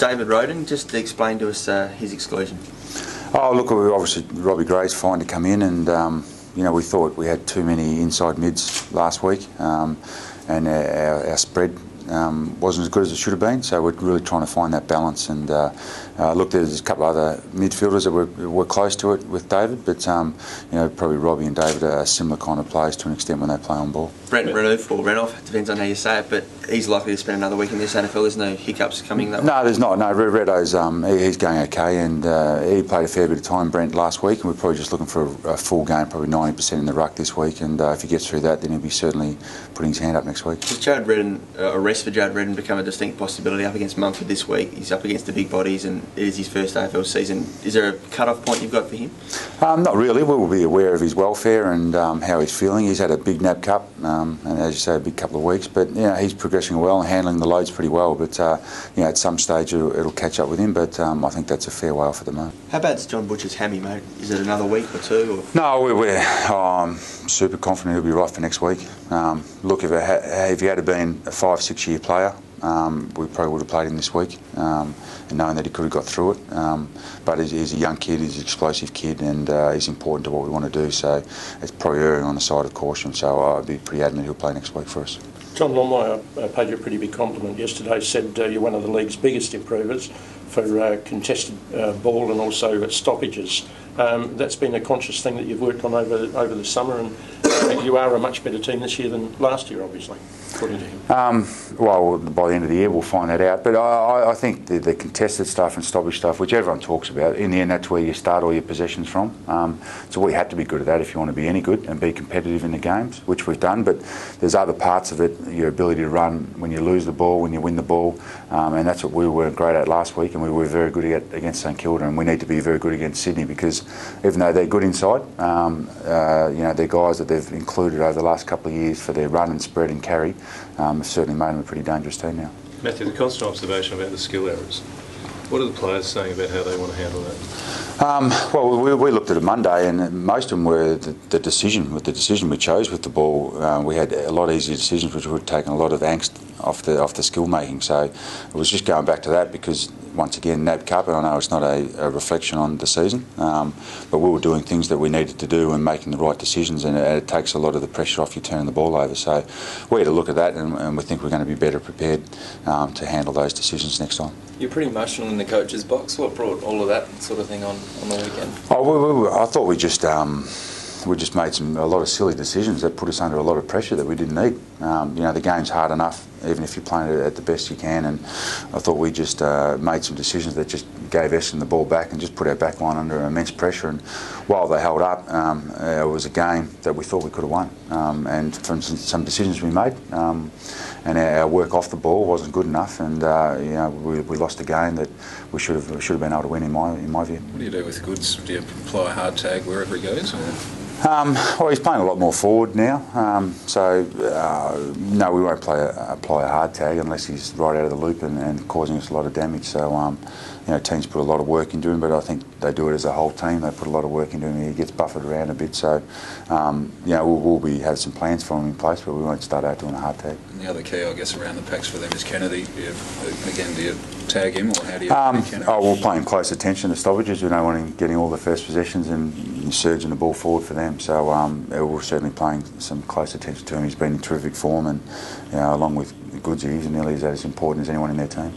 David Rodan, just explain to us his exclusion. Oh, look, obviously Robbie Gray's fine to come in, and you know, we thought we had too many inside mids last week, and our spread wasn't as good as it should have been. So we're really trying to find that balance. And look, there's a couple of other midfielders that were close to it with David, but you know, probably Robbie and David are similar kind of players to an extent when they play on ball. Brent Renouf or Renoff, depends on how you say it, but he's likely to spend another week in this NFL. There's no hiccups coming that way? No, there's not. No, Redo's he's going okay, and he played a fair bit of time, Brent, last week, and we're probably just looking for a full game, probably 90% in the ruck this week, and if he gets through that, then he'll be certainly putting his hand up next week. Does Jared Redden, a rest for Jared Redden become a distinct possibility up against Mumford this week? He's up against the big bodies, and it is his first AFL season. Is there a cut-off point you've got for him? Not really. We'll be aware of his welfare and how he's feeling. He's had a big NAB Cup, and as you say, a big couple of weeks, but you know, he's progressing well and handling the loads pretty well, but you know, at some stage it'll catch up with him, but I think that's a fair way off at the moment. How bad's John Butcher's hammy, mate? Is it another week or two? Or? No, we're super confident he'll be right for next week. Look, if he had been a 5-6 year player, we probably would have played him this week, and knowing that he could have got through it. But he's a young kid, he's an explosive kid, and he's important to what we want to do, so it's probably erring on the side of caution, so I'd be pretty adamant he'll play next week for us. John Longmire paid you a pretty big compliment yesterday, said you're one of the league's biggest improvers for contested ball and also stoppages. That's been a conscious thing that you've worked on over the summer, and you are a much better team this year than last year, obviously, according to him. Well, by the end of the year we'll find that out, but I think the contested stuff and stoppage stuff, which everyone talks about, in the end that's where you start all your possessions from. So we have to be good at that if you want to be any good and be competitive in the games, which we've done, but there's other parts of it, your ability to run when you lose the ball, when you win the ball, and that's what we weren't great at last week, and we were very good at against St Kilda, and we need to be very good against Sydney, because even though they're good inside, you know, they're guys that they've included over the last couple of years for their run and spread and carry, have certainly made them a pretty dangerous team now. Matthew, the constant observation about the skill errors, what are the players saying about how they want to handle that? Well, we looked at it Monday, and most of them were the decision we chose with the ball. We had a lot easier decisions, which would have taken a lot of angst off the skill making. So it was just going back to that, because once again, NAB Cup, and I know it's not a reflection on the season, but we were doing things that we needed to do and making the right decisions, and it takes a lot of the pressure off you turning the ball over. So we had to look at that, and we think we're going to be better prepared to handle those decisions next time. You're pretty emotional in the coach's box. What brought all of that sort of thing on the weekend? I thought we just made a lot of silly decisions that put us under a lot of pressure that we didn't need. You know, the game's hard enough, even if you're playing it at the best you can, and I thought we just made some decisions that just gave Essendon the ball back and just put our back line under immense pressure, and while they held up, it was a game that we thought we could have won, and from some decisions we made, and our work off the ball wasn't good enough, and you know, we lost a game that we should have been able to win in my view. What do you do with Goods? Do you apply a hard tag wherever he goes? Or? Well, he's playing a lot more forward now, so no, we won't apply a hard tag unless he's right out of the loop and causing us a lot of damage. So you know, teams put a lot of work into him, but I think they do it as a whole team. They put a lot of work into him. He gets buffered around a bit, so you know, we'll have some plans for him in place, but we won't start out doing a hard tag. And the other key, I guess, around the packs for them is Kennedy. Do you tag him, or how do you Kennedy? We'll play him close attention to stoppages. We don't want him getting all the first possessions and surging the ball forward for them. So we're certainly paying some close attention to him. He's been in terrific form, and you know, along with Goodsy, he's nearly as important as anyone in their team.